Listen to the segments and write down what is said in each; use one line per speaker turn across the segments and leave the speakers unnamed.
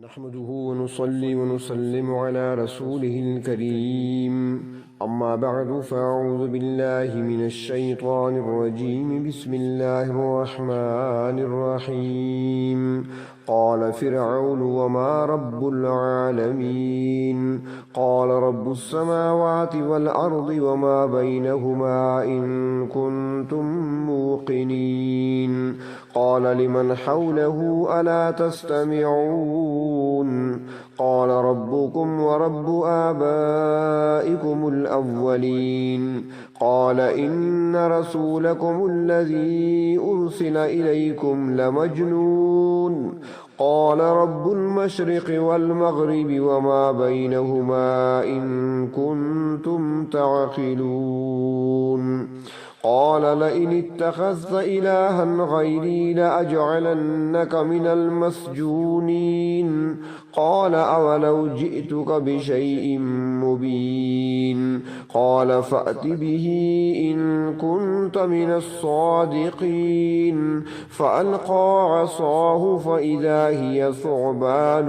نحمده ونصلي ونسلم على رسوله الكريم أما بعد فأعوذ بالله من الشيطان الرجيم بسم الله الرحمن الرحيم قال فرعون وما رب العالمين قال رب السماوات والأرض وما بينهما إن كنتم موقنين قال لمن حوله ألا تستمعون قال ربكم ورب آبائكم الأولين قال إن رسولكم الذي أرسل إليكم لمجنون قال رب المشرق والمغرب وما بينهما إن كنتم تعقلون قال لئن اتخذت إلها غيري لأجعلنك من المسجونين قال أولو جئتك بشيء مبين قال فأت به إن كنت من الصادقين فألقى عصاه فإذا هي ثعبان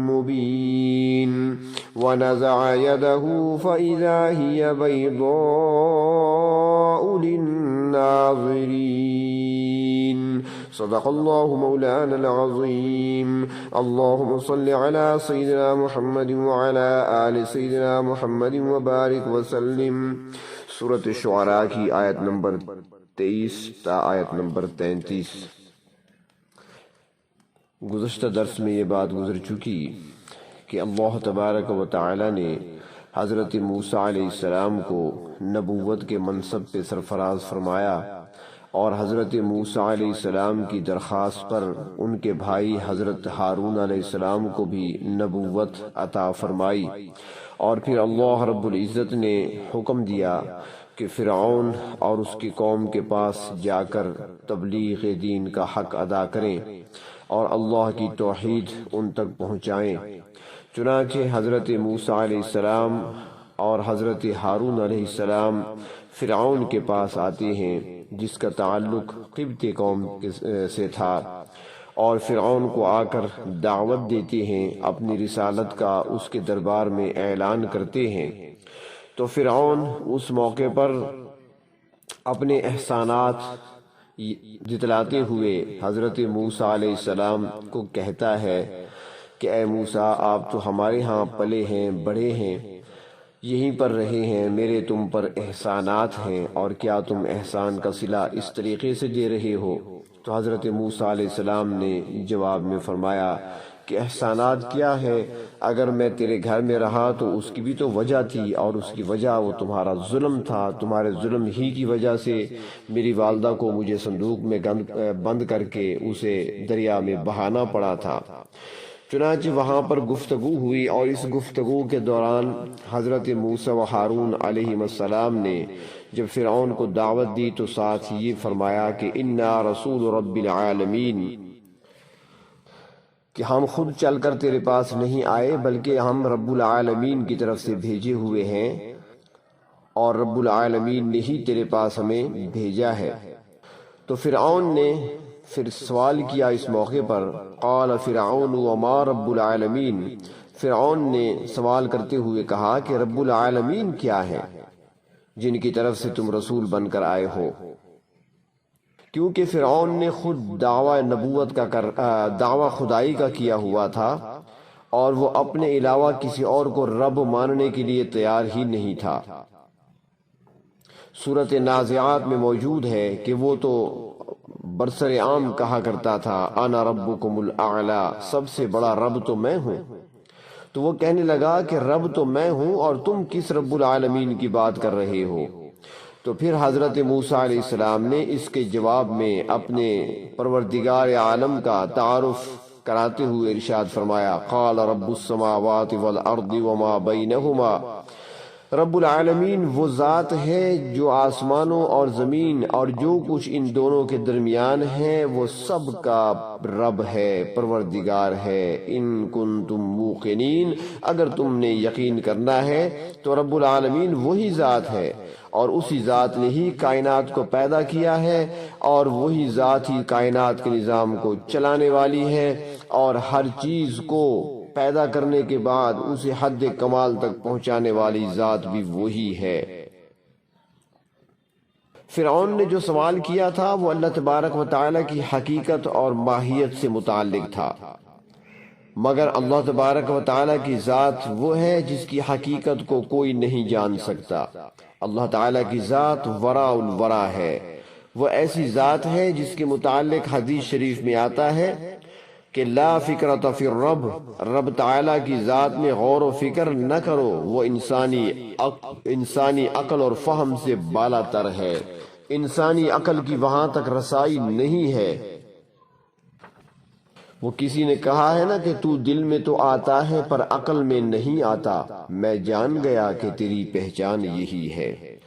مبين ونزع يده فإذا هي بيضاء للناظرين صدق الله مولانا العظيم اللهم صل على سيدنا محمد وعلى آل سيدنا محمد وبارك وسلم سورة الشعراء کی آیت نمبر 23 تا آیت نمبر 33۔ گزشتہ درس میں یہ بات گزر چکی کہ اللہ تبارک و تعالی نے حضرت موسیٰ علیہ السلام کو نبوت کے منصب پہ سرفراز فرمایا اور حضرت موسیٰ علیہ السلام کی درخواست پر ان کے بھائی حضرت ہارون علیہ السلام کو بھی نبوت عطا فرمائی، اور پھر اللہ رب العزت نے حکم دیا کہ فرعون اور اس کی قوم کے پاس جا کر تبلیغ دین کا حق ادا کریں اور اللہ کی توحید ان تک پہنچائیں۔ چنانچہ حضرت موسیٰ علیہ السلام اور حضرت ہارون علیہ السلام فرعون کے پاس آتے ہیں جس کا تعلق قبط قوم سے تھا، اور فرعون کو آ کر دعوت دیتے ہیں، اپنی رسالت کا اس کے دربار میں اعلان کرتے ہیں۔ تو فرعون اس موقع پر اپنے احسانات جتلاتے ہوئے حضرت موسیٰ علیہ السلام کو کہتا ہے کہ اے موسیٰ، آپ تو ہمارے ہاں پلے ہیں، بڑے ہیں، یہیں پر رہے ہیں، میرے تم پر احسانات ہیں، اور کیا تم احسان کا صلہ اس طریقے سے دے رہے ہو؟ تو حضرت موسیٰ علیہ السلام نے جواب میں فرمایا کہ احسانات کیا ہے؟ اگر میں تیرے گھر میں رہا تو اس کی بھی تو وجہ تھی، اور اس کی وجہ وہ تمہارا ظلم تھا، تمہارے ظلم ہی کی وجہ سے میری والدہ کو مجھے صندوق میں بند کر کے اسے دریا میں بہانا پڑا تھا۔ چنانچہ وہاں پر گفتگو ہوئی، اور اس گفتگو کے دوران حضرت موسیٰ و ہارون علیہ السلام نے جب فرعون کو دعوت دی تو ساتھ یہ فرمایا کہ انا رسول رب العالمین، کہ ہم خود چل کر تیرے پاس نہیں آئے بلکہ ہم رب العالمین کی طرف سے بھیجے ہوئے ہیں، اور رب العالمین نے ہی تیرے پاس ہمیں بھیجا ہے۔ تو فرعون نے پھر سوال کیا اس موقع پر، قال فرعون وما رب العالمین، فرعون نے سوال کرتے ہوئے کہا کہ رب العالمین کیا ہے جن کی طرف سے تم رسول بن کر آئے ہو؟ کیونکہ فرعون نے خود دعویٰ نبوت کا دعویٰ خدائی کا کیا ہوا تھا، اور وہ اپنے علاوہ کسی اور کو رب ماننے کے لیے تیار ہی نہیں تھا۔ سورۃ نازعات میں موجود ہے کہ وہ تو برسر عام کہا کرتا تھا انا ربکم الاعلی، سب سے بڑا رب تو میں ہوں۔ تو وہ کہنے لگا کہ رب تو میں ہوں اور تم کس رب العالمین کی بات کر رہے ہو؟ تو پھر حضرت موسیٰ علیہ السلام نے اس کے جواب میں اپنے پروردگار عالم کا تعارف کراتے ہوئے ارشاد فرمایا، قال رب السماوات والارض وما بینہما، رب العالمین وہ ذات ہے جو آسمانوں اور زمین اور جو کچھ ان دونوں کے درمیان ہے وہ سب کا رب ہے، پروردگار ہے۔ ان کنتم موقنین، اگر تم نے یقین کرنا ہے تو رب العالمین وہی ذات ہے، اور اسی ذات نے ہی کائنات کو پیدا کیا ہے، اور وہی ذات ہی کائنات کے نظام کو چلانے والی ہے، اور ہر چیز کو پیدا کرنے کے بعد اسے حد کمال تک پہنچانے والی ذات بھی وہی ہے۔ فرعون نے جو سوال کیا تھا وہ اللہ تبارک و تعالیٰ کی حقیقت اور ماہیت سے متعلق تھا، مگر اللہ تبارک و تعالیٰ کی ذات وہ ہے جس کی حقیقت کو کوئی نہیں جان سکتا۔ اللہ تعالیٰ کی ذات وراء الورا ہے، وہ ایسی ذات ہے جس کے متعلق حدیث شریف میں آتا ہے کہ لا فکرۃ فی الرب، رب تعالیٰ کی ذات میں غور و فکر نہ کرو، وہ انسانی عقل اور فہم سے بالا تر ہے، انسانی عقل کی وہاں تک رسائی نہیں ہے۔ وہ کسی نے کہا ہے نا کہ تو دل میں تو آتا ہے پر عقل میں نہیں آتا، میں جان گیا کہ تیری پہچان یہی ہے۔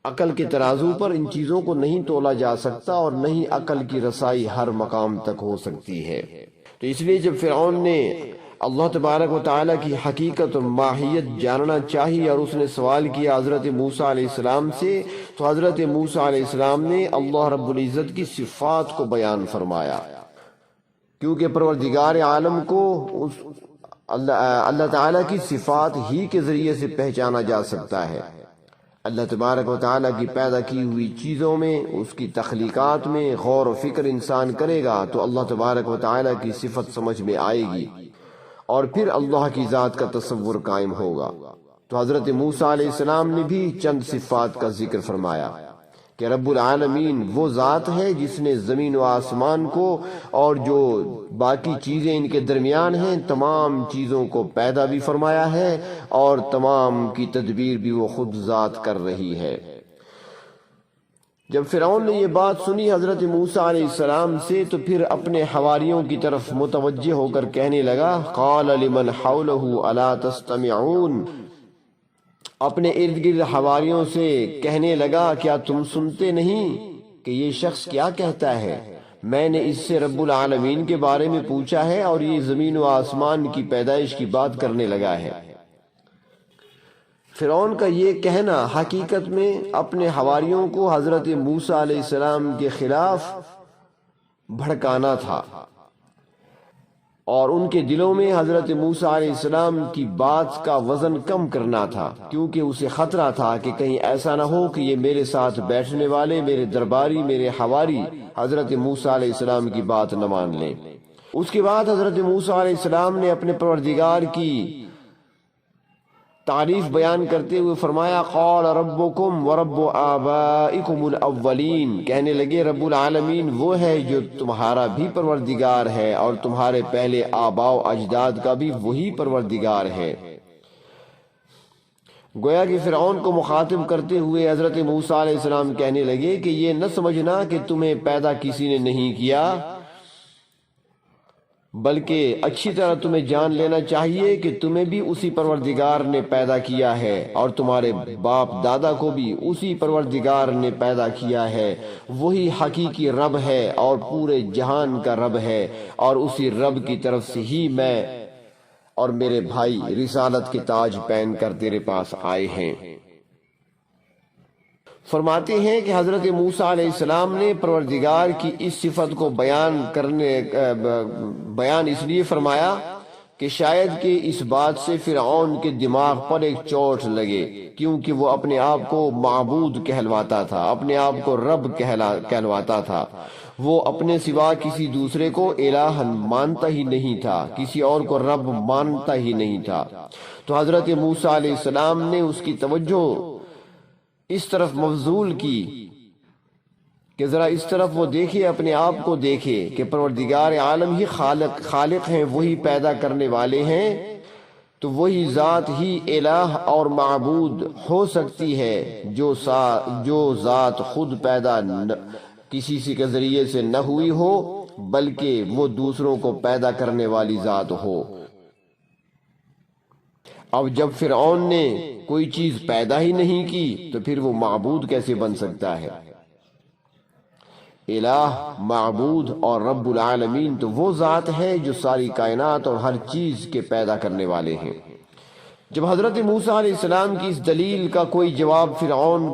عقل کے ترازو پر ان چیزوں کو نہیں تولا جا سکتا، اور نہیں عقل کی رسائی ہر مقام تک ہو سکتی ہے۔ تو اس لیے جب فرعون نے اللہ تبارک و تعالیٰ کی حقیقت اور ماہیت جاننا چاہی اور اس نے سوال کیا حضرت موسیٰ علیہ السلام سے، تو حضرت موسیٰ علیہ السلام نے اللہ رب العزت کی صفات کو بیان فرمایا، کیونکہ پروردگار عالم کو اللہ تعالیٰ کی صفات ہی کے ذریعے سے پہچانا جا سکتا ہے۔ اللہ تبارک و تعالیٰ کی پیدا کی ہوئی چیزوں میں، اس کی تخلیقات میں غور و فکر انسان کرے گا تو اللہ تبارک و تعالیٰ کی صفت سمجھ میں آئے گی، اور پھر اللہ کی ذات کا تصور قائم ہوگا۔ تو حضرت موسیٰ علیہ السلام نے بھی چند صفات کا ذکر فرمایا کہ رب العالمین وہ ذات ہے جس نے زمین و آسمان کو اور جو باقی چیزیں ان کے درمیان ہیں تمام چیزوں کو پیدا بھی فرمایا ہے، اور تمام کی تدبیر بھی وہ خود ذات کر رہی ہے۔ جب فرعون نے یہ بات سنی حضرت موسیٰ علیہ السلام سے تو پھر اپنے حواریوں کی طرف متوجہ ہو کر کہنے لگا، قال لمن حولہ الا تستمعون، اپنے ارد گرد حواریوں سے کہنے لگا کیا تم سنتے نہیں کہ یہ شخص کیا کہتا ہے؟ میں نے اس سے رب العالمین کے بارے میں پوچھا ہے اور یہ زمین و آسمان کی پیدائش کی بات کرنے لگا ہے۔ فرعون کا یہ کہنا حقیقت میں اپنے حواریوں کو حضرت موسیٰ علیہ السلام کے خلاف بھڑکانا تھا، اور ان کے دلوں میں حضرت موسیٰ علیہ السلام کی بات کا وزن کم کرنا تھا، کیونکہ اسے خطرہ تھا کہ کہیں ایسا نہ ہو کہ یہ میرے ساتھ بیٹھنے والے میرے درباری میرے حواری حضرت موسیٰ علیہ السلام کی بات نہ مان لیں۔ اس کے بعد حضرت موسیٰ علیہ السلام نے اپنے پروردگار کی تعریف بیان کرتے ہوئے فرمایا، قال ربکم ورب آبائکم الاولین، کہنے لگے رب العالمین وہ ہے جو تمہارا بھی پروردگار ہے اور تمہارے پہلے آباء و اجداد کا بھی وہی پروردگار ہے۔ گویا کہ فرعون کو مخاطب کرتے ہوئے حضرت موسیٰ علیہ السلام کہنے لگے کہ یہ نہ سمجھنا کہ تمہیں پیدا کسی نے نہیں کیا، بلکہ اچھی طرح تمہیں جان لینا چاہیے کہ تمہیں بھی اسی پروردگار نے پیدا کیا ہے، اور تمہارے باپ دادا کو بھی اسی پروردگار نے پیدا کیا ہے۔ وہی حقیقی رب ہے اور پورے جہان کا رب ہے، اور اسی رب کی طرف سے ہی میں اور میرے بھائی رسالت کے تاج پہن کر تیرے پاس آئے ہیں۔ فرماتے ہیں کہ حضرت موسیٰ علیہ السلام نے پروردگار کی اس صفت کو بیان اس لیے فرمایا کہ شاید کہ اس بات سے فرعون کے دماغ پر ایک چوٹ لگے، کیونکہ وہ اپنے آپ کو معبود کہلواتا تھا، اپنے آپ کو رب کہلواتا تھا، وہ اپنے سوا کسی دوسرے کو الہ مانتا ہی نہیں تھا، کسی اور کو رب مانتا ہی نہیں تھا۔ تو حضرت موسیٰ علیہ السلام نے اس کی توجہ اس طرف مبذول کی کہ ذرا اس طرف وہ دیکھے، اپنے آپ کو دیکھے کہ پروردگار عالم ہی خالق ہیں، وہی پیدا کرنے والے ہیں، تو وہی ذات ہی الہ اور معبود ہو سکتی ہے جو ذات خود پیدا کسی کے ذریعے سے نہ ہوئی ہو، بلکہ وہ دوسروں کو پیدا کرنے والی ذات ہو۔ اب جب فرعون نے کوئی چیز پیدا ہی نہیں کی تو پھر وہ معبود کیسے بن سکتا ہے؟ الہ، معبود اور رب العالمین تو وہ ذات ہے جو ساری کائنات اور ہر چیز کے پیدا کرنے والے ہیں۔ جب حضرت موسیٰ علیہ السلام کی اس دلیل کا کوئی جواب فرعون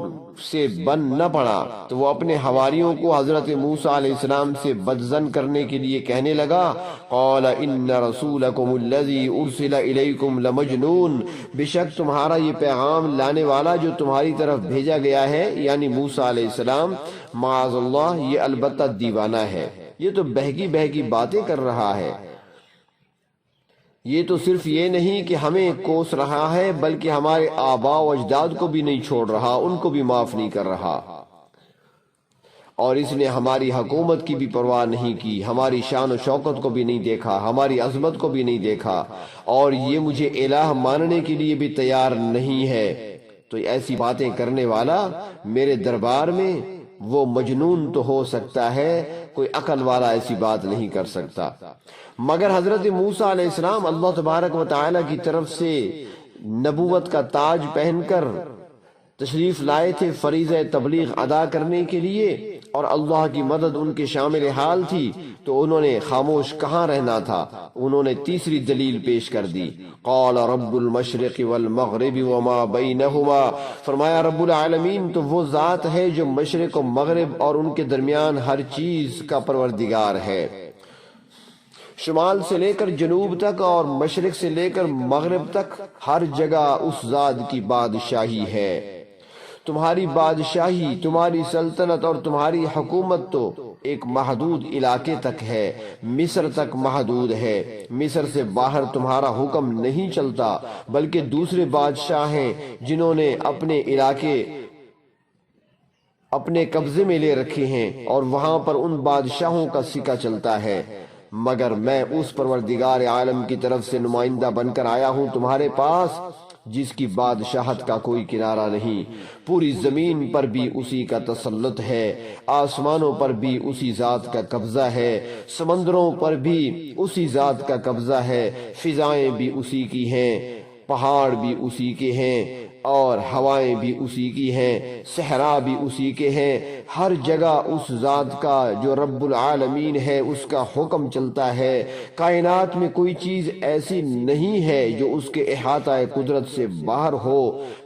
سے بن نہ پڑا تو وہ اپنے حواریوں کو حضرت موسیٰ علیہ السلام سے بدظن کرنے کے لیے کہنے لگا، قال ان رسولکم الذی ارسل الیکم لمجنون، بے شک تمہارا یہ پیغام لانے والا جو تمہاری طرف بھیجا گیا ہے یعنی موسیٰ علیہ السلام، معاذ اللہ یہ البتہ دیوانہ ہے، یہ تو بہکی بہکی باتیں کر رہا ہے، یہ تو صرف یہ نہیں کہ ہمیں کوس رہا ہے بلکہ ہمارے آباء و اجداد کو بھی نہیں چھوڑ رہا، ان کو بھی معاف نہیں کر رہا، اور اس نے ہماری حکومت کی بھی پرواہ نہیں کی، ہماری شان و شوکت کو بھی نہیں دیکھا، ہماری عظمت کو بھی نہیں دیکھا، اور یہ مجھے الہ ماننے کے لیے بھی تیار نہیں ہے۔ تو ایسی باتیں کرنے والا میرے دربار میں وہ مجنون تو ہو سکتا ہے، کوئی عقل والا ایسی بات نہیں کر سکتا۔ مگر حضرت موسیٰ علیہ السلام اللہ تبارک و تعالی کی طرف سے نبوت کا تاج پہن کر تشریف لائے تھے فریضہ تبلیغ ادا کرنے کے لیے، اور اللہ کی مدد ان کے شامل حال تھی، تو انہوں نے خاموش کہاں رہنا تھا، انہوں نے تیسری دلیل پیش کر دی، قال رب المشرق والمغرب وما بینہما، فرمایا رب العالمین تو وہ ذات ہے جو مشرق و مغرب اور ان کے درمیان ہر چیز کا پروردگار ہے، شمال سے لے کر جنوب تک اور مشرق سے لے کر مغرب تک ہر جگہ اس ذات کی بادشاہی ہے۔ تمہاری بادشاہی، تمہاری سلطنت اور تمہاری حکومت تو ایک محدود علاقے تک ہے، مصر تک محدود ہے، مصر سے باہر تمہارا حکم نہیں چلتا، بلکہ دوسرے بادشاہ ہیں جنہوں نے اپنے علاقے اپنے قبضے میں لے رکھے ہیں، اور وہاں پر ان بادشاہوں کا سکہ چلتا ہے، مگر میں اس پروردگار عالم کی طرف سے نمائندہ بن کر آیا ہوں تمہارے پاس جس کی بادشاہت کا کوئی کنارہ نہیں، پوری زمین پر بھی اسی کا تسلط ہے، آسمانوں پر بھی اسی ذات کا قبضہ ہے، سمندروں پر بھی اسی ذات کا قبضہ ہے، فضائیں بھی اسی کی ہیں، پہاڑ بھی اسی کے ہیں، اور ہوائیں بھی اسی کی ہیں، صحرا بھی اسی کے ہیں، ہر جگہ اس ذات کا جو رب العالمین ہے اس کا حکم چلتا ہے، کائنات میں کوئی چیز ایسی نہیں ہے جو اس کے احاطہ قدرت سے باہر ہو۔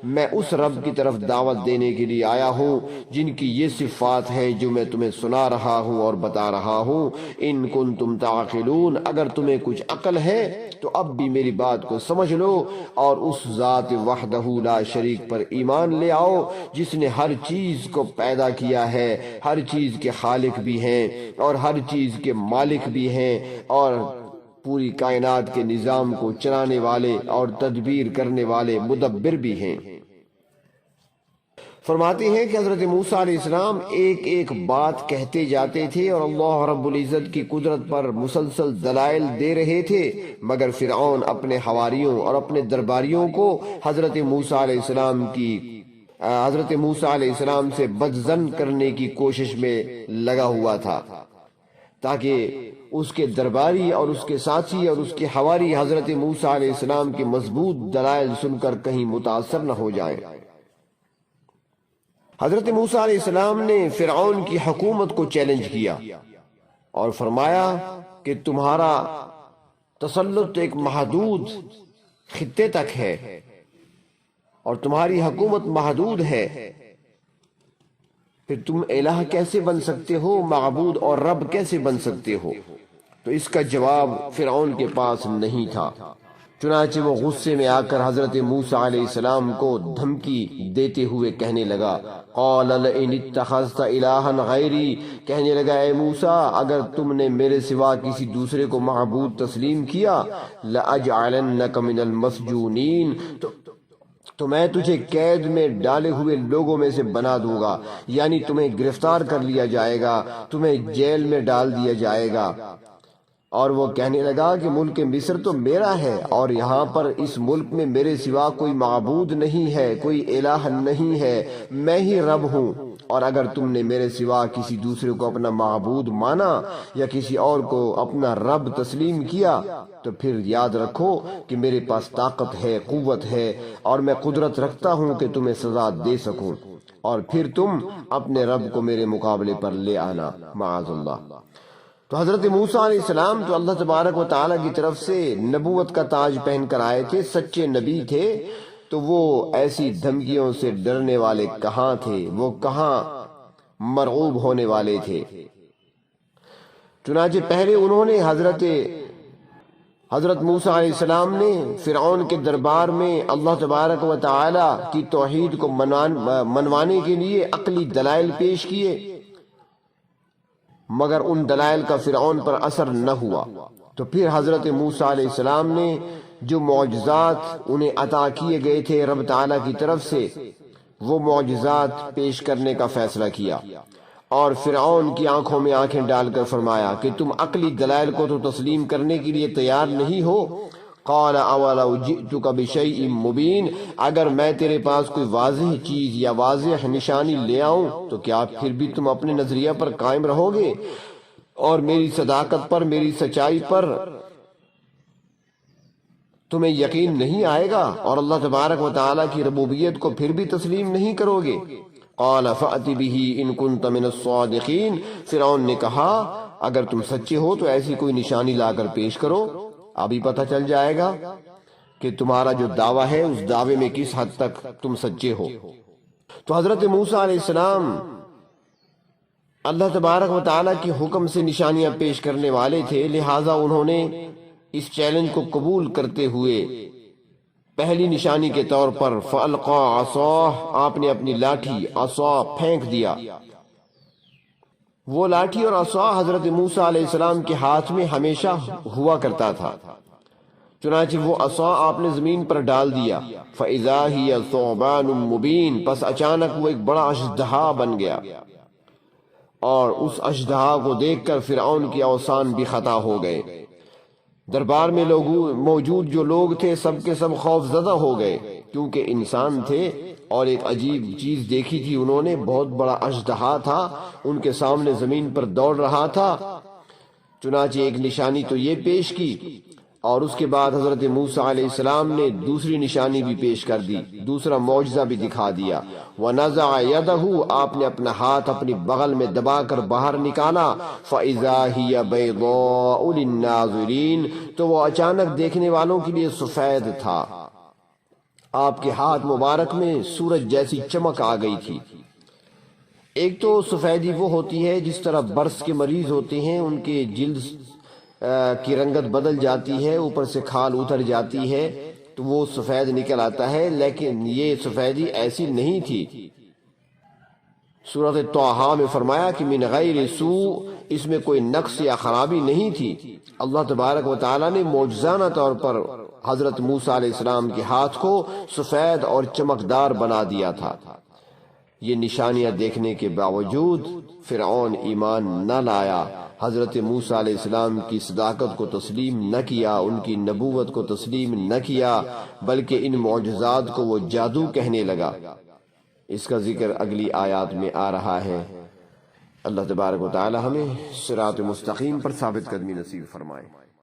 میں اس رب کی طرف دعوت دینے کے لیے آیا ہوں جن کی یہ صفات ہیں جو میں تمہیں سنا رہا ہوں اور بتا رہا ہوں، ان کنتم تعقلون، اگر تمہیں کچھ عقل ہے تو اب بھی میری بات کو سمجھ لو اور اس ذات وحدہ لا شریک پر ایمان لے آؤ جس نے ہر چیز کو پیدا کیا ہے، ہر چیز کے خالق بھی ہیں اور ہر چیز کے مالک بھی ہیں، اور پوری کائنات کے نظام کو چلانے والے اور تدبیر کرنے والے مدبر بھی ہیں۔ فرماتے ہیں کہ حضرت موسیٰ علیہ السلام ایک ایک بات کہتے جاتے تھے اور اللہ رب العزت کی قدرت پر مسلسل دلائل دے رہے تھے، مگر فرعون اپنے حواریوں اور اپنے درباریوں کو حضرت موسیٰ علیہ السلام سے بدظن کرنے کی کوشش میں لگا ہوا تھا، تاکہ اس کے درباری اور اس کے ساتھی اور اس کے حواری حضرت موسیٰ علیہ السلام کے مضبوط دلائل سن کر کہیں متاثر نہ ہو جائیں۔ حضرت موسیٰ علیہ السلام نے فرعون کی حکومت کو چیلنج کیا اور فرمایا کہ تمہارا تسلط ایک محدود خطے تک ہے اور تمہاری حکومت محدود ہے، پھر تم الہ کیسے بن سکتے ہو، معبود اور رب کیسے بن سکتے ہو؟ تو اس کا جواب فرعون کے پاس نہیں تھا، چنانچہ وہ غصے میں آ کر حضرت موسیٰ علیہ السلام کو دھمکی دیتے ہوئے کہنے لگا، قال لئن اتخذت الہا غیری، کہنے لگا اے موسیٰ اگر تم نے میرے سوا کسی دوسرے کو معبود تسلیم کیا، لأجعلنک من المسجونین، تو میں تجھے قید میں ڈالے ہوئے لوگوں میں سے بنا دوں گا، یعنی تمہیں گرفتار کر لیا جائے گا، تمہیں جیل میں ڈال دیا جائے گا۔ اور وہ کہنے لگا کہ ملک مصر تو میرا ہے اور یہاں پر اس ملک میں میرے سوا کوئی معبود نہیں ہے، کوئی الہ نہیں ہے، میں ہی رب ہوں، اور اگر تم نے میرے سوا کسی دوسرے کو اپنا معبود مانا یا کسی اور کو اپنا رب تسلیم کیا تو پھر یاد رکھو کہ میرے پاس طاقت ہے، قوت ہے، اور میں قدرت رکھتا ہوں کہ تمہیں سزا دے سکوں، اور پھر تم اپنے رب کو میرے مقابلے پر لے آنا، معاذ اللہ۔ تو حضرت موسیٰ علیہ السلام تو اللہ تبارک و تعالیٰ کی طرف سے نبوت کا تاج پہن کر آئے تھے، سچے نبی تھے، تو وہ ایسی دھمکیوں سے ڈرنے والے کہاں تھے، وہ کہاں مرعوب ہونے والے تھے۔ چنانچہ پہلے انہوں نے حضرت موسیٰ علیہ السلام نے فرعون کے دربار میں اللہ تبارک و تعالی کی توحید کو منوانے کے لیے عقلی دلائل پیش کیے، مگر ان دلائل کا فرعون پر اثر نہ ہوا۔ تو پھر حضرت موسیٰ علیہ السلام نے جو معجزات انہیں عطا کیے گئے تھے رب تعالیٰ کی طرف سے، وہ معجزات پیش کرنے کا فیصلہ کیا، اور فرعون کی آنکھوں میں آنکھیں ڈال کر فرمایا کہ تم عقلی دلائل کو تو تسلیم کرنے کے لیے تیار نہیں ہو۔ قال اولو جئتک بشیء مبین، اگر میں تیرے پاس کوئی واضح چیز یا واضح نشانی لے آؤں تو کیا پھر بھی تم اپنے نظریہ پر قائم رہو گے اور میری صداقت پر، میری سچائی پر تمہیں یقین نہیں آئے گا، اور اللہ تبارک و تعالیٰ کی ربوبیت کو پھر بھی تسلیم نہیں کرو گے؟ قال فأت به ان كنت من الصادقین، فرعون نے کہا اگر تم سچے ہو تو ایسی کوئی نشانی لا کر پیش کرو، ابھی پتہ چل جائے گا کہ تمہارا جو دعویٰ ہے اس دعوے میں کس حد تک تم سچے ہو۔ تو حضرت موسیٰ علیہ السلام اللہ تبارک و تعالیٰ کے حکم سے نشانیاں پیش کرنے والے تھے، لہٰذا انہوں نے اس چیلنج کو قبول کرتے ہوئے پہلی نشانی کے طور پر فَأَلْقَى عَصَاهُ، آپ نے اپنی لاٹھی عصا پھینک دیا۔ وہ لاٹھی اور عصا حضرت موسیٰ علیہ السلام کے ہاتھ میں ہمیشہ ہوا کرتا تھا، چنانچہ وہ عصا آپ نے زمین پر ڈال دیا۔ فَإِذَا هِيَ ثُعْبَانٌ مُبِينٌ، پس اچانک وہ ایک بڑا اژدہا بن گیا، اور اس اژدہا کو دیکھ کر فرعون کے اوثان بھی خطا ہو گئے۔ دربار میں موجود جو لوگ تھے سب کے سب خوف زدہ ہو گئے، کیونکہ انسان تھے اور ایک عجیب چیز دیکھی تھی انہوں نے، بہت بڑا اژدہا تھا ان کے سامنے زمین پر دوڑ رہا تھا۔ چنانچہ ایک نشانی تو یہ پیش کی، اور اس کے بعد حضرت موسیٰ علیہ السلام نے دوسری نشانی بھی پیش کر دی، دوسرا معجزہ بھی دکھا دیا۔ وَنَزَعَ يَدَهُ، آپ نے اپنا ہاتھ اپنی بغل میں دبا کر باہر نکالا۔ فَإِذَا هِيَ بَيْضَاءُ لِلنَّاظِرِينَ، تو وہ اچانک دیکھنے والوں کے لیے سفید تھا، آپ کے ہاتھ مبارک میں سورج جیسی چمک آ گئی تھی۔ ایک تو سفیدی وہ ہوتی ہے جس طرح برس کے مریض ہوتے ہیں، ان کے جلد کی رنگت بدل جاتی ہے، اوپر سے کھال اتر جاتی ہے تو وہ سفید نکل آتا ہے، لیکن یہ سفیدی ایسی نہیں تھی۔ سورۃ طٰہٰ میں فرمایا کہ من غیر سوء، اس میں کوئی نقص یا خرابی نہیں تھی۔ اللہ تبارک و تعالیٰ نے معجزانہ طور پر حضرت موسیٰ علیہ السلام کے ہاتھ کو سفید اور چمکدار بنا دیا تھا۔ یہ نشانیاں دیکھنے کے باوجود فرعون ایمان نہ لایا، حضرت موسیٰ علیہ السلام کی صداقت کو تسلیم نہ کیا، ان کی نبوت کو تسلیم نہ کیا، بلکہ ان معجزات کو وہ جادو کہنے لگا۔ اس کا ذکر اگلی آیات میں آ رہا ہے۔ اللہ تبارک و تعالی ہمیں صراط مستقیم پر ثابت قدمی نصیب فرمائے۔